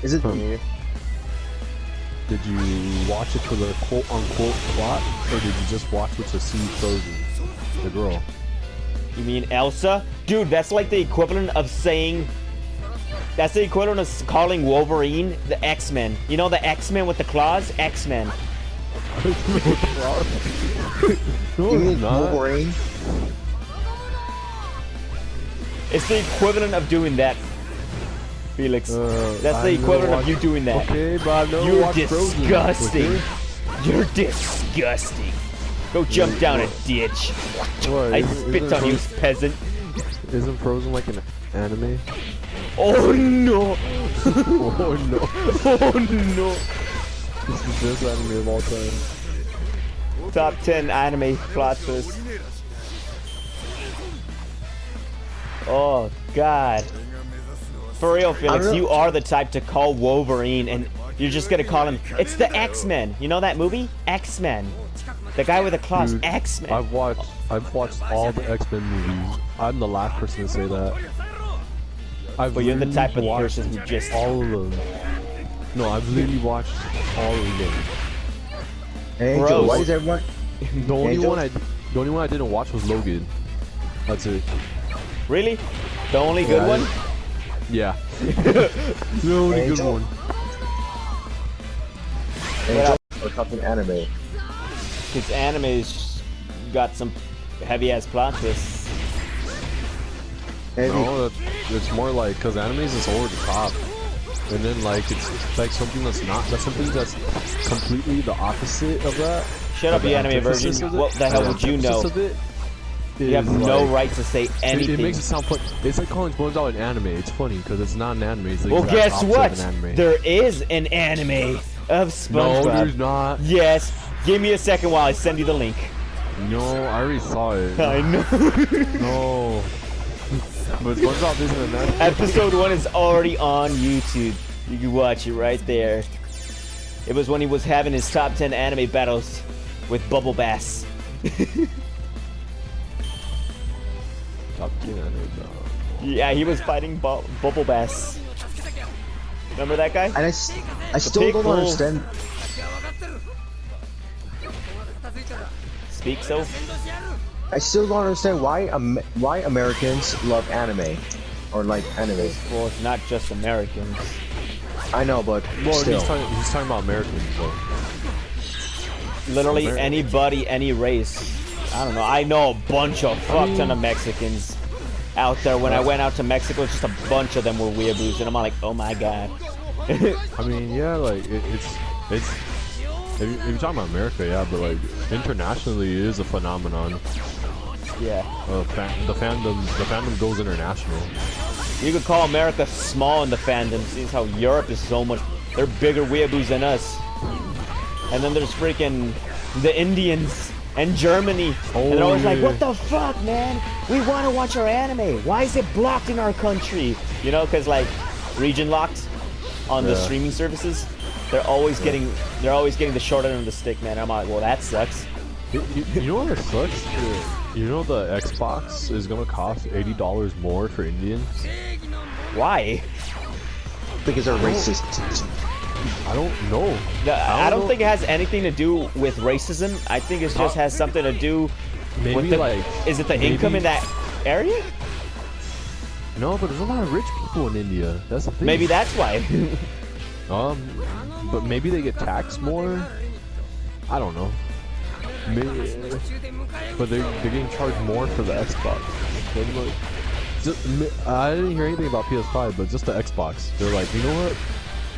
Is it? Did you watch it for the quote-unquote plot, or did you just watch it to see Frozen, the girl? You mean Elsa? Dude, that's like the equivalent of saying... That's the equivalent of calling Wolverine the X-Men. You know the X-Men with the claws? X-Men. You mean Wolverine? It's the equivalent of doing that, Felix. That's the equivalent of you doing that. Okay, but I've never You're watched Frozen. disgusting. Okay? You're disgusting. Go jump down a ditch. What, I spit on you, peasant. Isn't Frozen like an anime? Oh no! Oh no. Oh no! This is the best anime of all time. Top 10 anime plot twist. Oh god. For real, Felix, you are the type to call Wolverine and you're just gonna call him, it's the X-Men. You know that movie? X-Men. The guy with the claws, Dude, X-Men. I've watched all the X-Men movies. I'm the last person to say that. But you're the type of watched person who just... all of them. No, I've literally watched all of them. Hey, Angel, Gross. why is everyone? The only Angel? one I didn't watch was Logan. That's it. Really? The only good one? Yeah. The only good Angel? one. Angel, we're talking anime. Because anime's got some heavy-ass plot twists. Hey, No, it's more like, because animes is over the top. And then like, it's like something that's completely the opposite of that. Shut up, The you anime antithesis virgin. of it. What the hell The would you antithesis know? of it You have is, no like, right to say anything. It makes it sound fun. It's like calling SpongeBob an anime. It's funny because it's not an anime. It's the Well, exact guess opposite what? of an anime. There is an anime of SpongeBob. No, there's not. Yes. Give me a second while I send you the link. No, I already saw it. I know. No. But SpongeBob isn't an anime. Episode 1 is already on YouTube. You can watch it right there. It was when he was having his top 10 anime battles with Bubble Bass. Top 10 anime. Yeah, he was fighting Bubble Bass. Remember that guy? and I still don't Pickle. understand. Speak so. I still don't understand why Americans love anime, or like anime. Well, it's not just Americans. I know, but Well, still. he's talking about Americans though. Literally American. anybody, any race. I don't know. I know a bunch of fuck ton of Mexicans out there. When I went out to Mexico, just a bunch of them were weeaboos, and I'm like, oh my god. I mean, yeah, like it's. If you're talking about America, yeah, but like internationally, it is a phenomenon. Yeah. The fandom goes international. You could call America small in the fandom, since how Europe is so much. They're bigger weeaboos than us. And then there's freaking the Indians and Germany. And they're always like, yeah. what the fuck, man? We want to watch our anime. Why is it blocked in our country? You know, because like region locked on the Yeah. streaming services. They're always getting the short end of the stick, man. I'm like, well, that sucks. You know what sucks? You know the Xbox is gonna cost $80 more for Indians. Why? Because they're racist. I don't know. I don't know. think it has anything to do with racism. I think it just has something to do Maybe with the, like is it the income in that area? no, but there's a lot of rich people in India. That's the thing. Maybe that's why. But maybe they get taxed more. I don't know. Maybe, but they're getting charged more for the Xbox. I didn't hear anything about PS5, but just the Xbox. They're like, you know what?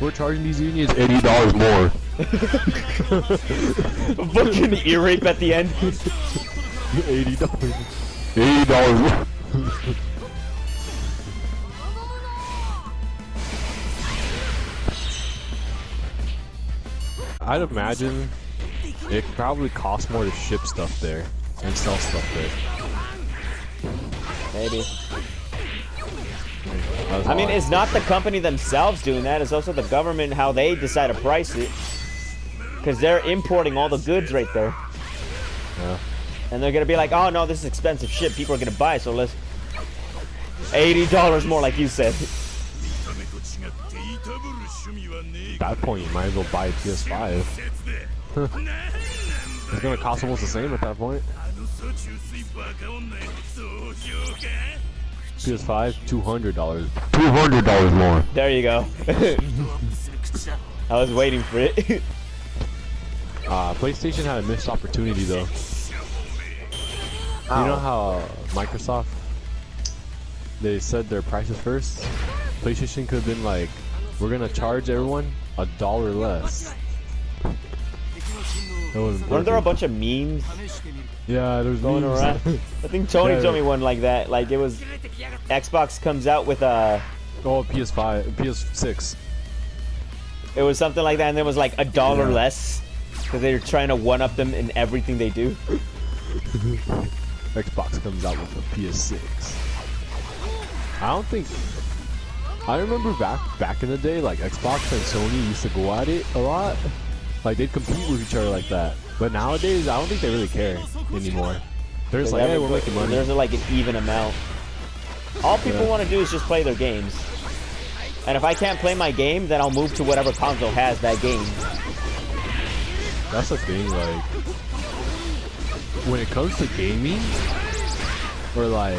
We're charging these unions $80 more. Fucking ear rape at the end. $80. $80 more. I'd imagine it probably costs more to ship stuff there and sell stuff there. Maybe. I mean, it's not the company themselves doing that. It's also the government, how they decide to price it. Because they're importing all the goods right there. Yeah. And they're going to be like, oh, no, this is expensive shit. People are going to buy it, so let's... $80 more, like you said. At that point, you might as well buy a PS5. It's gonna cost almost the same at that point. PS5, $200. $200 more. There you go. I was waiting for it. PlayStation had a missed opportunity though. You know how Microsoft, they said their prices first? PlayStation could have been like, we're gonna charge everyone $1 less. Weren't there a bunch of memes Yeah, there's going memes. around? I think Tony Yeah. told me one like that. Like it was, Xbox comes out with a, Oh, PS5, PS6. it was something like that, and there was like $1 Yeah. less because they were trying to one up them in everything they do. Xbox comes out with a PS6. I don't think. I remember back in the day, like Xbox and Sony used to go at it a lot. Like they'd compete with each other like that. But nowadays, I don't think they really care anymore. They're just like, hey, we're making money. There's like an even amount. All people Yeah. want to do is just play their games. And if I can't play my game, then I'll move to whatever console has that game. That's the thing, like, when it comes to gaming, or like,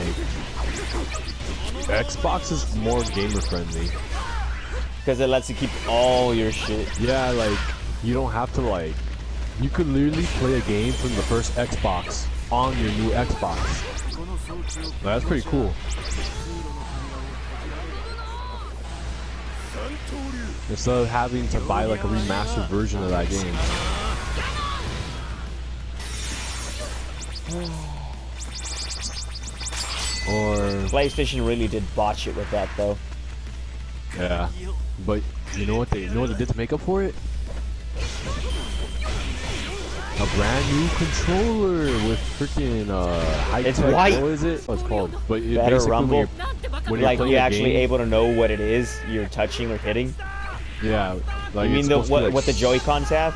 Xbox is more gamer friendly. Because it lets you keep all your shit. Yeah, like, you don't have to, like, you could literally play a game from the first Xbox on your new Xbox. That's pretty cool. Instead of having to buy like a remastered version of that game. Or PlayStation really did botch it with that, though. yeah, but you know what they did to make up for it? A brand new controller with freaking high It's tech. white. What is it? What's it called? But it Better basically rumble. when you're Like playing you're a actually game, able to know what it is you're touching or hitting. yeah, like You it's mean the supposed to be, like, what the Joy-Cons have?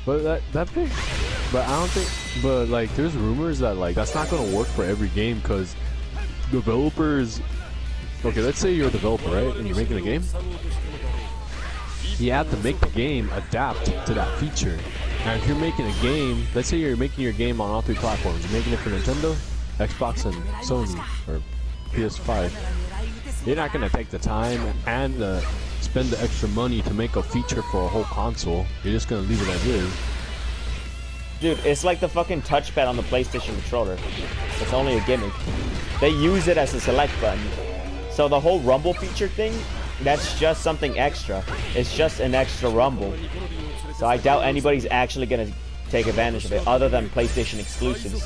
But that big. But I don't think. But like, there's rumors that like that's not gonna work for every game because developers. Okay, let's say you're a developer, right, and you're making a game. You have to make the game adapt to that feature. And if you're making a game, let's say you're making your game on all three platforms. You're making it for Nintendo, Xbox, and Sony or PS5. You're not gonna take the time and spend the extra money to make a feature for a whole console. You're just gonna leave it as is. Dude, it's like the fucking touchpad on the PlayStation controller. It's only a gimmick. They use it as a select button. So the whole rumble feature thing, that's just something extra. It's just an extra rumble. So I doubt anybody's actually gonna take advantage of it other than PlayStation exclusives.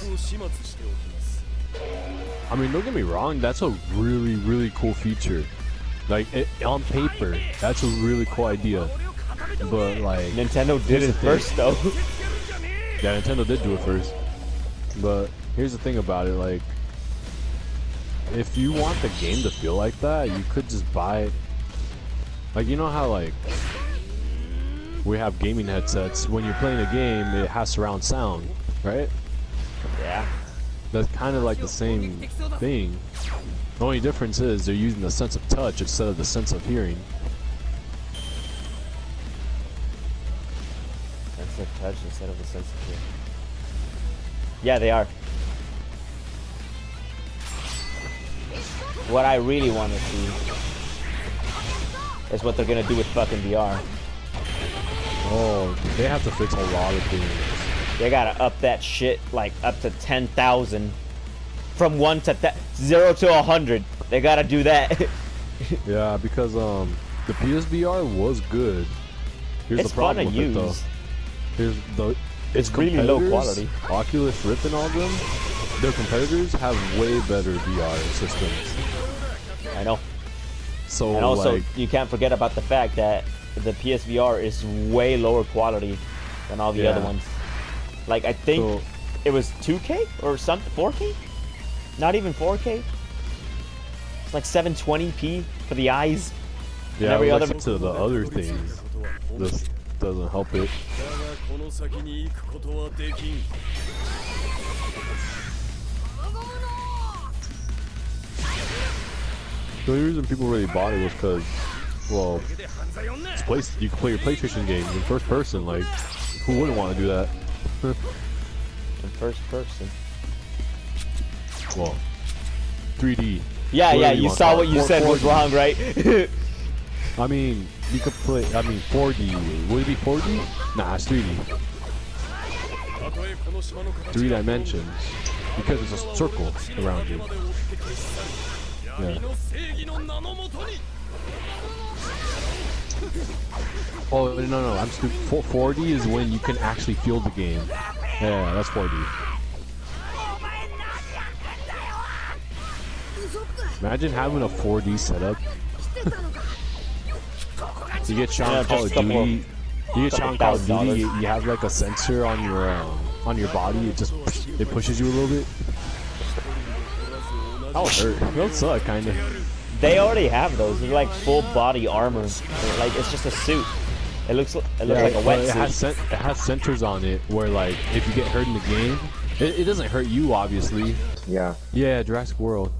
I mean, don't get me wrong, that's a really, really cool feature. Like, on paper, that's a really cool idea. But, like, Nintendo did here's it the thing. first though. Yeah, Nintendo did do it first. But here's the thing about it, like, if you want the game to feel like that, you could just buy, like, you know how, like, we have gaming headsets. When you're playing a game, it has surround sound, right? Yeah. That's kind of like the same thing. The only difference is they're using the sense of touch instead of the sense of hearing. Sense of touch instead of the sense of hearing. Yeah, they are. What I really want to see is what they're gonna do with fucking VR. Oh, they have to fix a lot of things. They gotta up that shit like up to 10,000. From 1 to 0 to 100. They gotta do that. Yeah, because the PSVR was good. Here's It's the fun problem to with it though. use. Here's the It's really low competitors, quality. Oculus Rift and all of them, their competitors have way better VR systems. I know. So And also, like, you can't forget about the fact that the PSVR is way lower quality than all the other Yeah. ones. Like, I think so it was 2K or something, 4K? Not even 4K? It's like 720p for the eyes. yeah, every like other- to the other things, this doesn't help it. The only reason people really bought it was because Well, you can play your PlayStation games in first person. Like, who wouldn't want to do that? In first person. Well, 3D. Yeah, Whatever yeah, you you want saw to what call you it. said was 4D. wrong, right? I mean, you could play. I mean, 4D. Would it be 4D? Nah, it's 3D. 3 dimensions. Because it's a circle around you. Yeah. Oh no, I'm stupid. 4D is when you can actually feel the game. Yeah, that's 4D. Imagine having a 4D setup. You get shot Yeah, in Call just of a couple Duty. You get shot in Call of $2,000. Duty. You have like a sensor on your body. It pushes you a little bit. That would hurt. That would suck, kind of. They already have those. They're like full body armor. They're like it's just a suit. It looks like a It has wetsuit. it has sensors on it where like if you get hurt in the game, it doesn't hurt you obviously. Yeah. Yeah, Jurassic World.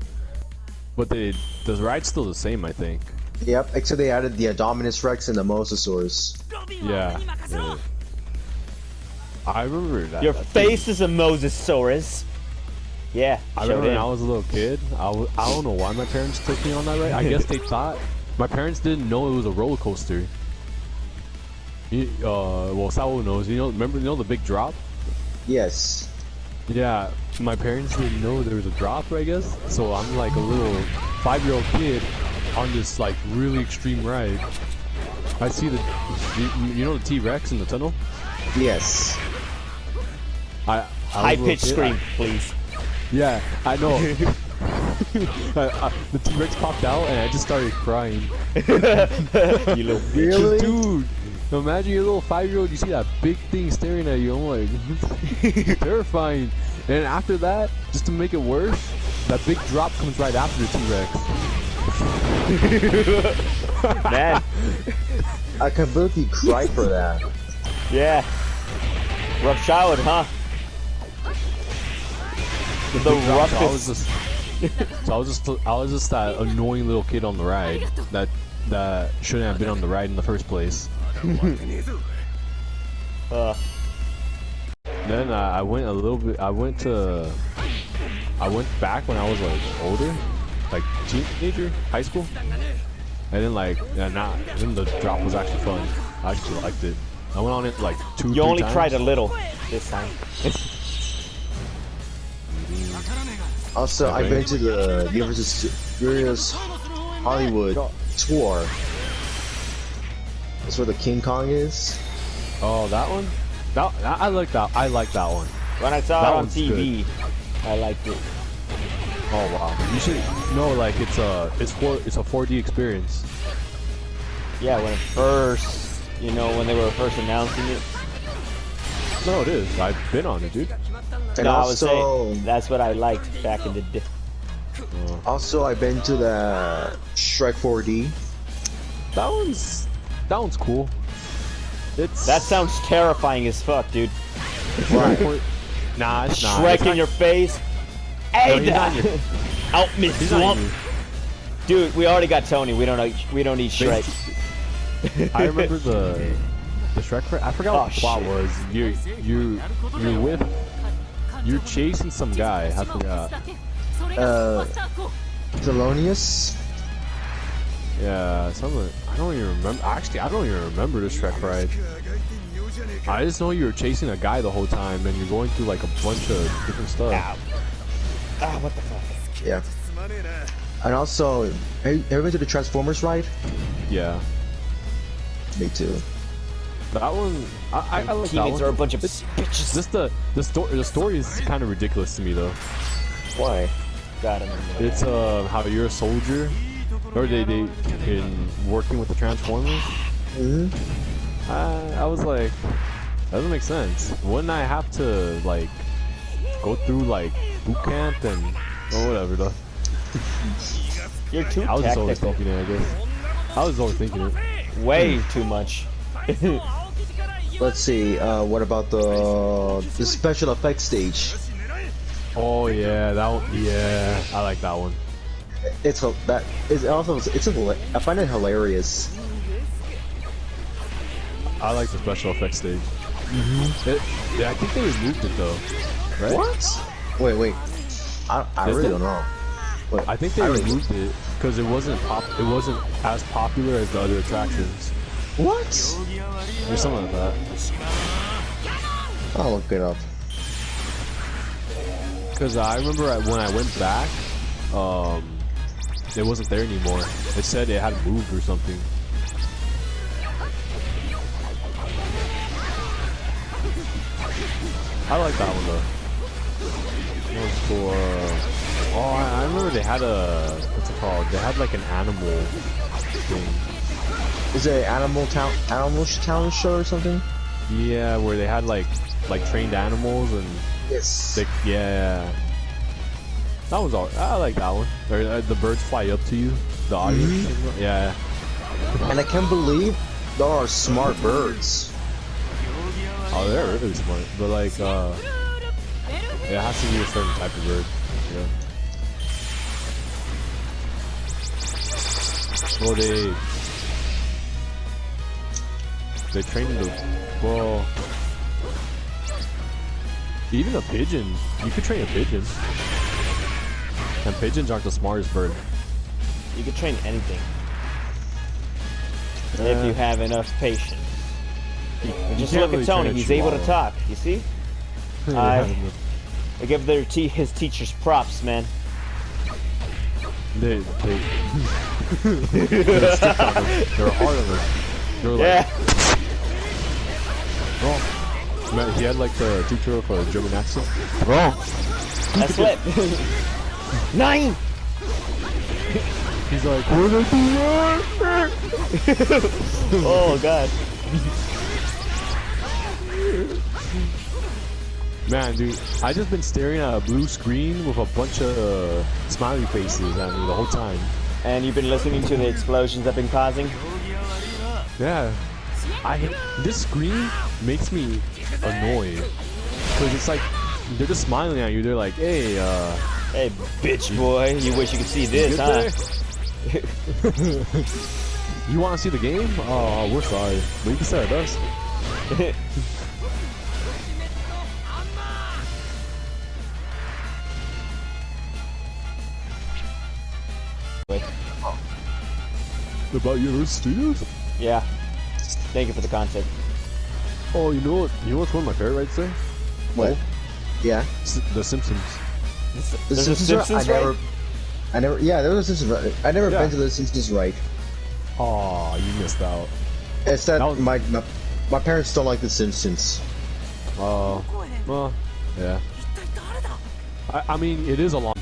But the ride's still the same, I think. Yep. Except they added the Dominus Rex and the Mosasaurus. Yeah. I remember that. Your that face thing. is a Mosasaurus. Yeah, I showed remember when in. I was a little kid. I don't know why my parents took me on that ride. I guess they thought my parents didn't know it was a roller coaster. Well, Saul knows. Remember the big drop? Yes. Yeah, my parents didn't know there was a drop, I guess. So I'm like a little 5-year-old kid on this like really extreme ride. I see the T-Rex in the tunnel. Yes. I High was a little pitched kid. scream, please. Yeah, I know. The T-Rex popped out and I just started crying. You little bitch. Really? Dude, imagine you're a little 5-year-old, you see that big thing staring at you. I'm like, terrifying. And after that, just to make it worse, that big drop comes right after the T-Rex. Man, I completely cried for that. yeah. Rough childhood, huh? The Big drop, so I was roughest. I was just that annoying little kid on the ride that shouldn't have been on the ride in the first place. Then I went a little bit. I went back when I was like older, like teenager, high school, and then then the drop was actually fun. I actually liked it. I went on it like 2. You 3 only times. cried a little this time. Also, I've Okay. been to the Universal Hollywood tour. That's where the King Kong is. Oh, that one. I like that. I like that one. When I saw That it on one's TV, I liked it. Oh wow. You should know like it's a 4D experience. Yeah, when it first, when they were first announcing it. No, it is. I've been on it, dude. And No, I was also, saying that's what I liked back in the day. also I've been to the Shrek 4D. That one's cool. That sounds terrifying as fuck, dude. right. Nah, it's not. Shrek It's in not- your face. Hey, he's not in your- out me He's not swamp. even- Dude, we already got Tony. We don't need Shrek. I remember the Shrek. I forgot what the plot shit. was. You're chasing some guy. I forgot. Thelonious? Yeah, something. I don't even remember. Actually, I don't even remember the Shrek ride. I just know you were chasing a guy the whole time, and you're going through like a bunch of different stuff. Ow. Ah, what the fuck? Yeah. And also, have you ever been to the Transformers ride? Yeah, Me too. that one. I like that Teammates one. are a bunch of It's- bitches. Just the story is kind of ridiculous to me though. Why? Got him. It's how you're a soldier, or they in working with the Transformers. Mm-hmm. I was like, that doesn't make sense. Wouldn't I have to like go through like boot camp and or whatever though? You're too I was just technical. overthinking it, I guess. I was overthinking it. Way too much. Let's see. What about the special effects stage? Oh yeah, that one. Yeah, I like that one. it's that is also I find it hilarious. I like the special effects stage. Yeah, I think they removed it though, right? What? Wait. I Did really they? don't know. Wait, I think they removed it because it wasn't as popular as the other attractions. What? There's something like that. I'll look it up. Because I remember when I went back, it wasn't there anymore. It said it had moved or something. I like that one though. That was for. Oh, I remember they had a. What's it called? They had like an animal thing. Is it Animal Town show or something? Yeah, where they had like trained animals and. Yes. Yeah. That was all. I like that one. Or the birds fly up to you. The audience. Yeah. And I can't believe there are smart birds. Oh, they're really smart. But like, it has to be a certain type of bird. Yeah. Well, they trained the. Well. Even a pigeon. You could train a pigeon. And pigeons aren't the smartest bird. You can train anything. If you have enough patience. And just can't look really at Tony, train a he's able to chihuahua. talk. You see? Yeah, I give his teachers props, man. They stick on them. They're hard on them. They're like, Yeah. oh. Man, he had like the teacher with a German accent. Wrong. That's lit. 9! He's like, what did I do? Oh, God. Man, dude, I just been staring at a blue screen with a bunch of smiley faces at me the whole time. And you've been listening to the explosions I've been causing? Yeah. This screen makes me annoyed. Because it's like, they're just smiling at you. They're like, hey, Hey, bitch boy, you wish you could see this, get huh? there? You want to see the game? Oh, we're sorry. But you can stare at us. About Universal Studios? Yeah. Thank you for the content. Oh, you know what's one of my favorite rides there? What? Yeah. The Simpsons. The There's a Simpsons. Simpsons I never. Yeah, there was a Simpsons ride. I never Yeah. been to the Simpsons ride. Oh, you missed out. It's that, That was- my parents don't like the Simpsons. Oh, well, yeah. I mean, it is a long.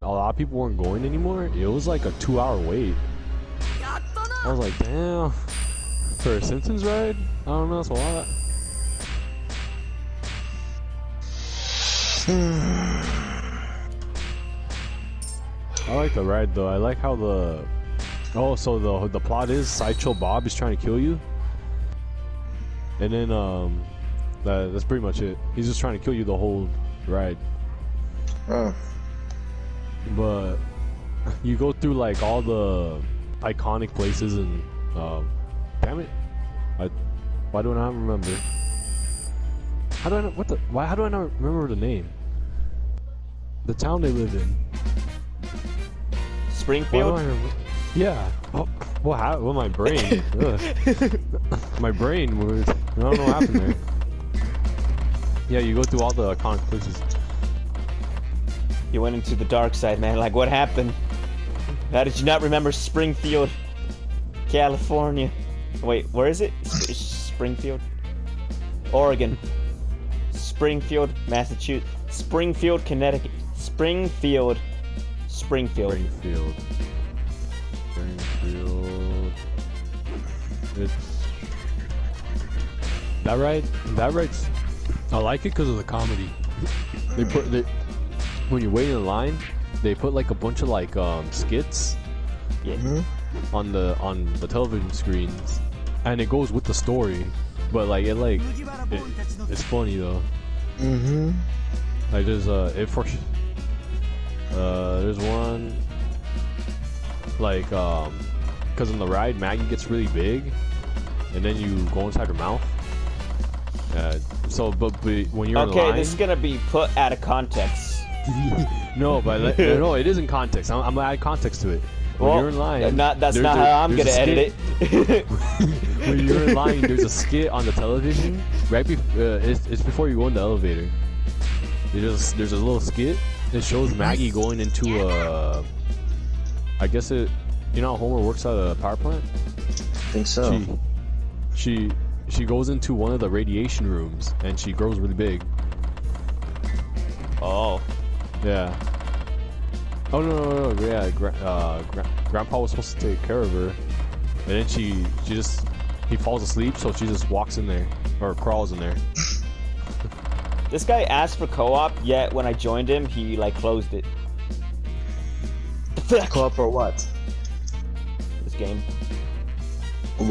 A lot of people weren't going anymore. It was like a 2-hour wait. I was like, damn. For a Simpsons ride? I don't know, that's a lot. I like the ride though. I like how the. Oh, so the plot is Sideshow Bob is trying to kill you. And then that's pretty much it. He's just trying to kill you the whole ride. Oh. But you go through like all the iconic places and damn it, why do I not remember? How do I know how do I not remember the name? The town they live in. Why do Springfield? I remember? Yeah. Oh, well, my brain. Ugh. My brain moved. I don't know what happened there. Yeah, you go through all the iconic places. You went into the dark side, man. Like, what happened? How did you not remember Springfield, California? Wait, where is it? Springfield? Oregon. Springfield, Massachusetts. Springfield, Connecticut. Springfield. Springfield. It's that ride's. I like it because of the comedy. When you wait in line, they put like a bunch of like skits Yeah. on the television screens, and it goes with the story. But like it's funny though. Mm-hmm. Like there's one like, because on the ride, Maggie gets really big, and then you go inside her mouth. But when you're in Okay, line, this is gonna be put out of context. no, no, it is in context. I'm gonna add context to it. When you're in line, that's there's not how I'm gonna edit it. When you're in line, there's a skit on the television. Right, it's before you go in the elevator. There's a little skit. It shows Maggie going into a. I guess it. You know how Homer works at a power plant? I think so. She goes into one of the radiation rooms and she grows really big. Oh. Yeah. Oh no. Yeah, Grandpa was supposed to take care of her, and then he falls asleep, so she just walks in there or crawls in there. This guy asked for co-op, yet when I joined him, he like closed it. Co-op for what? This game. What